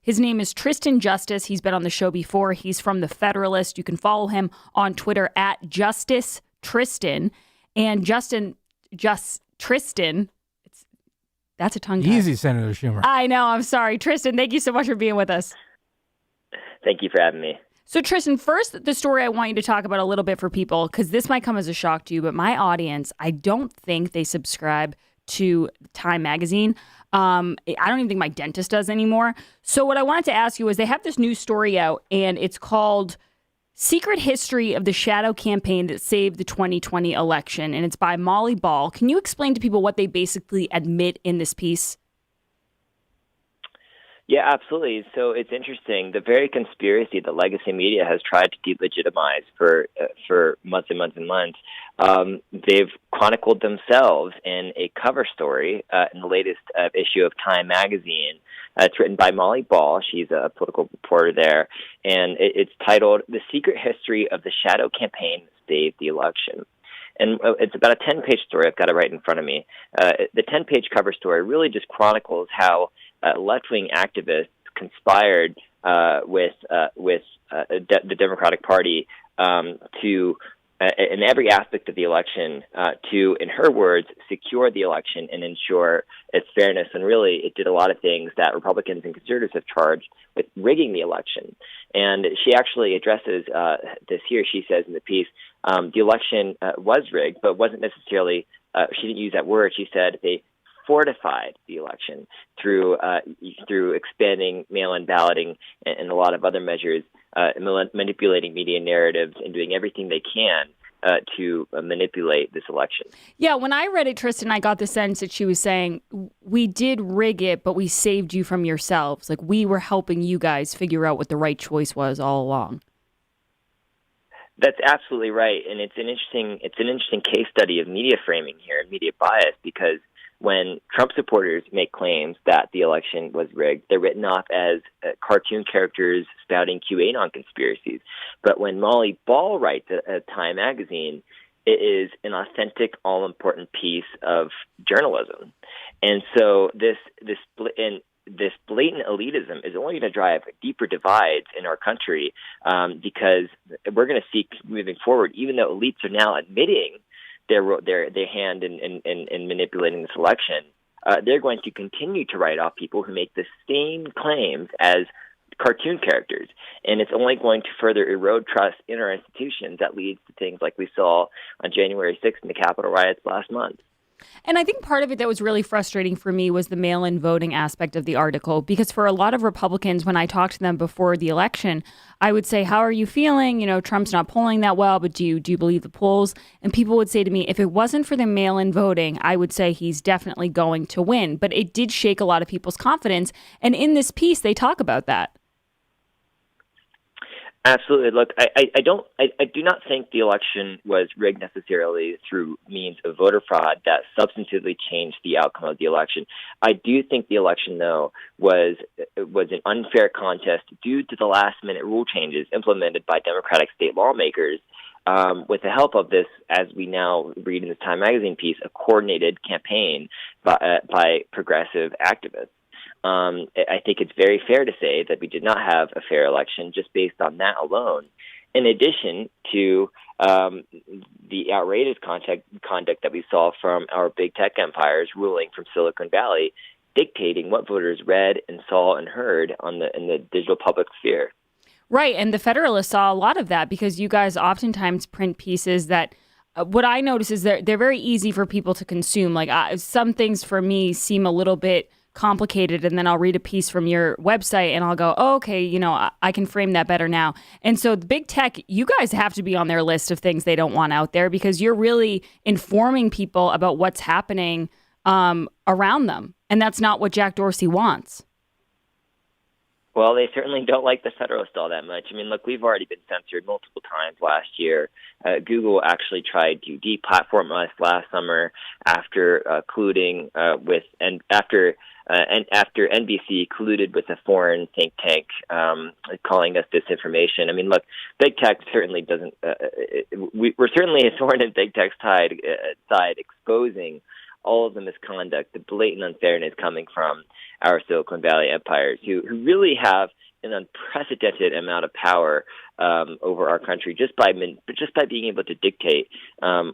His name is Tristan Justice. He's been on the show before. He's from the Federalist. You can follow him on Twitter at Justice Tristan. And Tristan, that's a tongue tie. Easy, Senator Schumer. I know. I'm sorry. Tristan, thank you so much for being with us. Thank you for having me. So, Tristan, first, the story I want you to talk about a little bit for people, because this might come as a shock to you, but my audience, I don't think they subscribe to Time Magazine. I don't even think my dentist does anymore. So what I wanted to ask you is they have this new story out, and it's called Secret History of the Shadow Campaign That Saved the 2020 Election, and it's by Molly Ball. Can you explain to people what they basically admit in this piece? Yeah, absolutely. So it's interesting. The very conspiracy that legacy media has tried to delegitimize for months and months and months, they've chronicled themselves in a cover story in the latest issue of Time Magazine. It's written by Molly Ball. She's a political reporter there, and it's titled "The Secret History of the Shadow Campaign That Saved the Election." And it's about a 10-page story. I've got it right in front of me. The 10-page cover story really just chronicles how left-wing activists conspired with the Democratic Party to, in every aspect of the election, to, in her words, secure the election and ensure its fairness. And really, it did a lot of things that Republicans and conservatives have charged with rigging the election. And she actually addresses this here. She says in the piece, the election was rigged, but wasn't necessarily, she didn't use that word. She said they fortified the election through expanding mail-in balloting and a lot of other measures, manipulating media narratives and doing everything they can to manipulate this election. Yeah, when I read it, Tristan, I got the sense that she was saying, we did rig it, but we saved you from yourselves. Like, we were helping you guys figure out what the right choice was all along. That's absolutely right. And it's an interesting case study of media framing here and media bias, because when Trump supporters make claims that the election was rigged, they're written off as cartoon characters spouting QAnon conspiracies. But when Molly Ball writes at Time Magazine, it is an authentic, all-important piece of journalism. And so this blatant elitism is only going to drive deeper divides in our country, because we're going to see moving forward, even though elites are now admitting their hand in manipulating this election, they're going to continue to write off people who make the same claims as cartoon characters. And it's only going to further erode trust in our institutions that leads to things like we saw on January 6th in the Capitol riots last month. And I think part of it that was really frustrating for me was the mail-in voting aspect of the article, because for a lot of Republicans, when I talked to them before the election, I would say, how are you feeling? You know, Trump's not polling that well, but do you believe the polls? And people would say to me, if it wasn't for the mail-in voting, I would say he's definitely going to win. But it did shake a lot of people's confidence. And in this piece, they talk about that. Absolutely. Look, I do not think the election was rigged necessarily through means of voter fraud that substantively changed the outcome of the election. I do think the election, though, was an unfair contest due to the last-minute rule changes implemented by Democratic state lawmakers, with the help of this, as we now read in this Time Magazine piece, a coordinated campaign by progressive activists. I think it's very fair to say that we did not have a fair election just based on that alone. In addition to the outrageous conduct that we saw from our big tech empires ruling from Silicon Valley, dictating what voters read and saw and heard in the digital public sphere. Right, and the Federalist saw a lot of that, because you guys oftentimes print pieces that what I notice is they're very easy for people to consume. Like some things for me seem a little bit complicated, and then I'll read a piece from your website and I'll go, oh, okay, you know, I can frame that better now. And so the big tech, you guys have to be on their list of things they don't want out there, because you're really informing people about what's happening around them. And that's not what Jack Dorsey wants. Well, they certainly don't like the Federalist all that much. I mean, look, we've already been censored multiple times last year. Google actually tried to deplatform us last summer after colluding after NBC colluded with a foreign think tank, calling us disinformation. I mean, look, big tech certainly doesn't. We're certainly a thorn in big tech's side, exposing all of the misconduct, the blatant unfairness coming from our Silicon Valley empires who really have an unprecedented amount of power over our country just by being able to dictate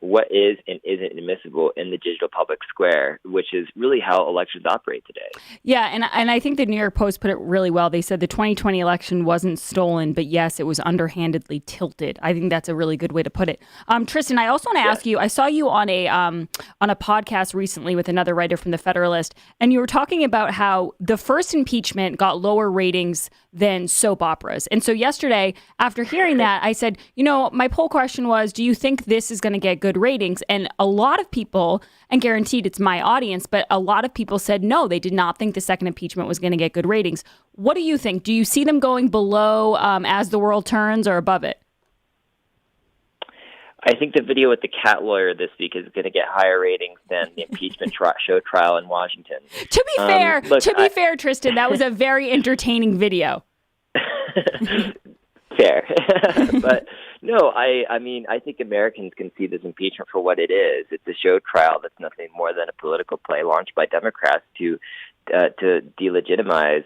what is and isn't admissible in the digital public square, which is really how elections operate today. Yeah, and I think the New York Post put it really well. They said the 2020 election wasn't stolen, but yes, it was underhandedly tilted. I think that's a really good way to put it. Tristan, I also want to ask you. I saw you on a podcast recently with another writer from the Federalist, and you were talking about how the first impeachment got lower ratings than soap operas. And so yesterday, after hearing that, I said, my poll question was, do you think this is going to get good ratings? And a lot of people, and guaranteed it's my audience, but a lot of people said no, they did not think the second impeachment was going to get good ratings. What do you think? Do you see them going below As the World Turns or above it? I think the video with the cat lawyer this week is going to get higher ratings than the impeachment show trial in Washington. To be fair, Tristan, that was a very entertaining video. Fair. But no, I think Americans can see this impeachment for what it is. It's a show trial that's nothing more than a political play launched by Democrats to delegitimize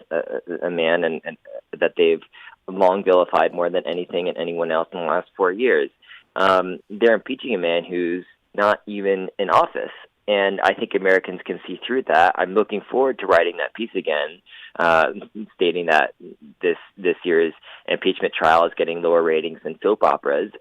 a man and that they've long vilified more than anything and anyone else in the last 4 years. They're impeaching a man who's not even in office. And I think Americans can see through that. I'm looking forward to writing that piece again, stating that this year's impeachment trial is getting lower ratings than soap operas,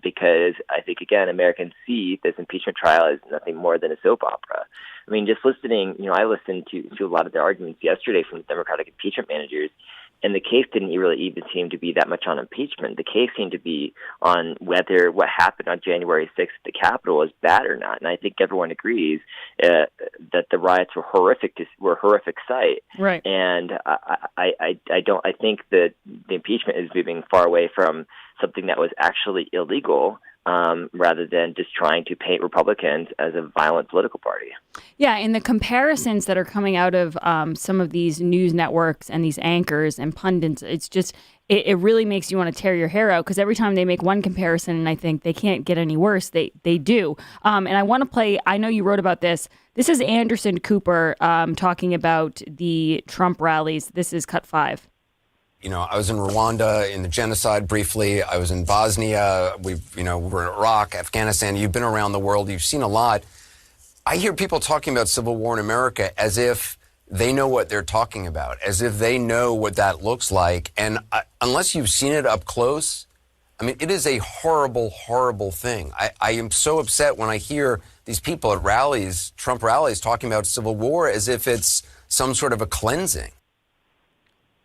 because I think, again, Americans see this impeachment trial as nothing more than a soap opera. I mean, just listening, I listened to a lot of the arguments yesterday from the Democratic impeachment managers, and the case didn't really even seem to be that much on impeachment. The case seemed to be on whether what happened on January 6th at the Capitol was bad or not. And I think everyone agrees that the riots were a horrific sight. Right. And I think that the impeachment is moving far away from something that was actually illegal, rather than just trying to paint Republicans as a violent political party. Yeah, and the comparisons that are coming out of some of these news networks and these anchors and pundits, it's just, it really makes you want to tear your hair out, because every time they make one comparison and I think they can't get any worse, they do. And I want to play, I know you wrote about this. This is Anderson Cooper talking about the Trump rallies. This is cut 5. I was in Rwanda in the genocide briefly. I was in Bosnia. We're in Iraq, Afghanistan. You've been around the world. You've seen a lot. I hear people talking about civil war in America as if they know what they're talking about, as if they know what that looks like. And unless you've seen it up close, it is a horrible, horrible thing. I am so upset when I hear these people at rallies, Trump rallies, talking about civil war as if it's some sort of a cleansing.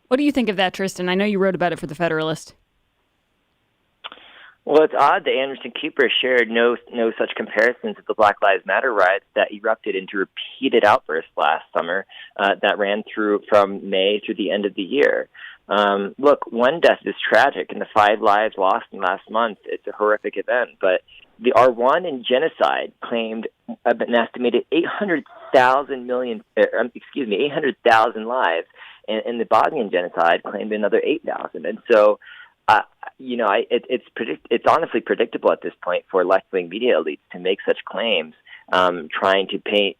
What do you think of that, Tristan? I know you wrote about it for the Federalist. Well, it's odd that Anderson Cooper shared no such comparisons to the Black Lives Matter riots that erupted into repeated outbursts last summer that ran from May through the end of the year. Look, one death is tragic, and the 5 lives lost in last month, it's a horrific event. But the Rwandan genocide claimed an estimated 800,000 lives, and the Bosnian genocide claimed another 8,000. And so, it's honestly predictable at this point for left-wing media elites to make such claims, trying to paint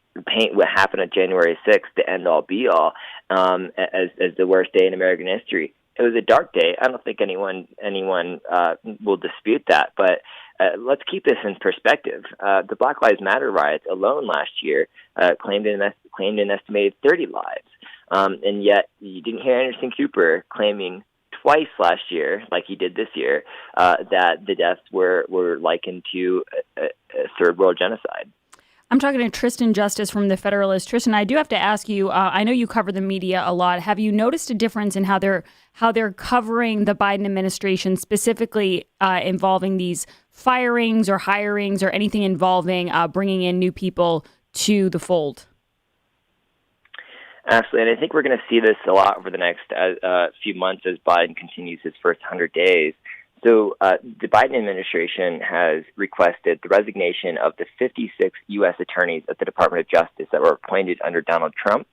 what happened on January 6th, the end-all, be-all, as the worst day in American history. It was a dark day. I don't think anyone will dispute that. But let's keep this in perspective. The Black Lives Matter riots alone last year claimed an estimated 30 lives. And yet you didn't hear Anderson Cooper claiming twice last year, like he did this year, that the deaths were likened to a third world genocide. I'm talking to Tristan Justice from the Federalist. Tristan, I do have to ask you, I know you cover the media a lot. Have you noticed a difference in how they're covering the Biden administration, specifically involving these firings or hirings or anything involving bringing in new people to the fold? Absolutely, and I think we're going to see this a lot over the next few months as Biden continues his first 100 days. So the Biden administration has requested the resignation of the 56 U.S. attorneys at the Department of Justice that were appointed under Donald Trump.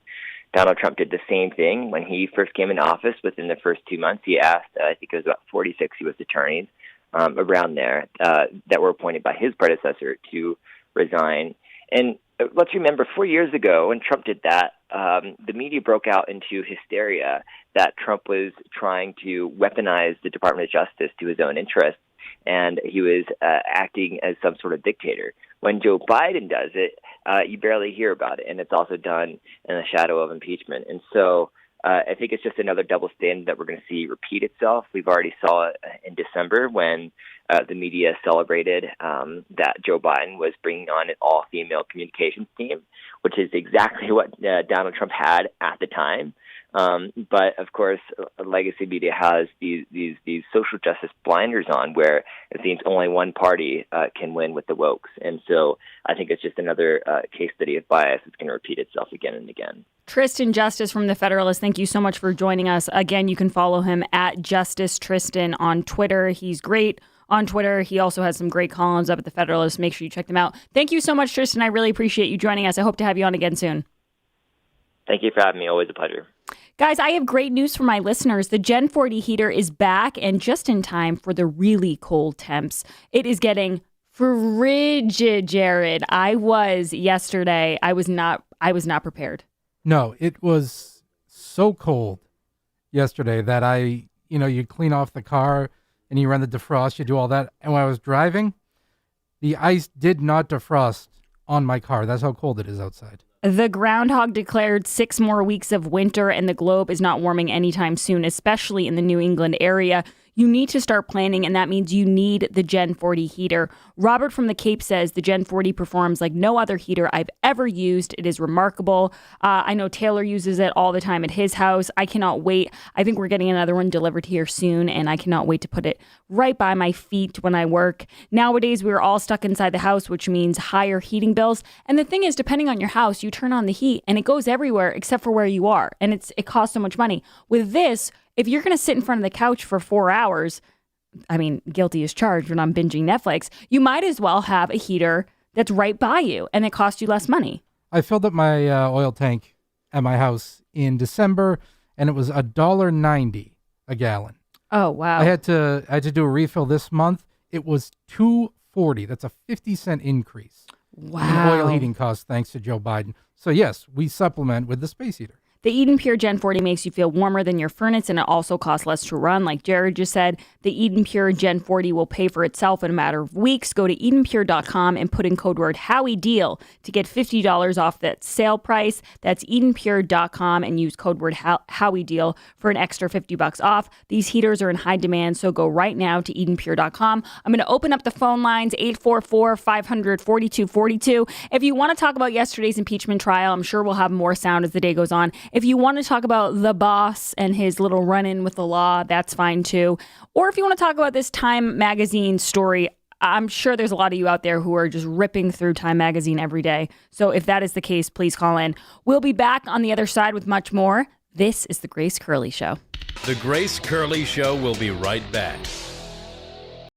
Donald Trump did the same thing when he first came into office. Within the first 2 months, he asked, I think it was about 46 U.S. attorneys around there that were appointed by his predecessor to resign. And let's remember 4 years ago when Trump did that, the media broke out into hysteria that Trump was trying to weaponize the Department of Justice to his own interests, and he was acting as some sort of dictator. When Joe Biden does it, you barely hear about it, and it's also done in the shadow of impeachment. And so I think it's just another double standard that we're going to see repeat itself. We've already saw it in December when the media celebrated that Joe Biden was bringing on an all-female communications team, which is exactly what Donald Trump had at the time. But of course, legacy media has these social justice blinders on, where it seems only one party can win with the wokes, and so I think it's just another case study of bias that's going to repeat itself again and again. Tristan Justice from the Federalist, thank you so much for joining us. Again, you can follow him at Justice Tristan on Twitter. He's great on Twitter. He also has some great columns up at the Federalist. Make sure you check them out. Thank you so much, Tristan. I really appreciate you joining us. I hope to have you on again soon. Thank you for having me. Always a pleasure. Guys, I have great news for my listeners. The Gen 40 heater is back and just in time for the really cold temps. It is getting frigid, Jared. I was yesterday. I was not prepared. No, it was so cold yesterday that you clean off the car and you run the defrost, you do all that. And when I was driving, the ice did not defrost on my car. That's how cold it is outside. The groundhog declared 6 more weeks of winter, and the globe is not warming anytime soon, especially in the New England area. You need to start planning, and that means you need the Gen 40 heater. Robert from the Cape says the Gen 40 performs like no other heater I've ever used. It is remarkable. I know Taylor uses it all the time at his house. I cannot wait. I think we're getting another one delivered here soon, and I cannot wait to put it right by my feet when I work. Nowadays, we're all stuck inside the house, which means higher heating bills. And the thing is, depending on your house, you turn on the heat, and it goes everywhere except for where you are, and it costs so much money. With this, if you're going to sit in front of the couch for 4 hours, I mean, guilty as charged when I'm binging Netflix, you might as well have a heater that's right by you and it costs you less money. I filled up my oil tank at my house in December and it was $1.90 a gallon. Oh, wow. I had to do a refill this month. It was $2.40. That's a 50-cent increase in oil heating costs thanks to Joe Biden. So yes, we supplement with the space heater. The Eden Pure Gen 40 makes you feel warmer than your furnace, and it also costs less to run. Like Jared just said, the Eden Pure Gen 40 will pay for itself in a matter of weeks. Go to EdenPure.com and put in code word HowieDeal to get $50 off that sale price. That's EdenPure.com and use code word HowieDeal for an extra $50 off. These heaters are in high demand, so go right now to EdenPure.com. I'm going to open up the phone lines, 844-500-4242. If you want to talk about yesterday's impeachment trial, I'm sure we'll have more sound as the day goes on. If you want to talk about the boss and his little run-in with the law, that's fine too. Or if you want to talk about this Time Magazine story, I'm sure there's a lot of you out there who are just ripping through Time Magazine every day. So if that is the case, please call in. We'll be back on the other side with much more. This is The Grace Curley Show. The Grace Curley Show will be right back.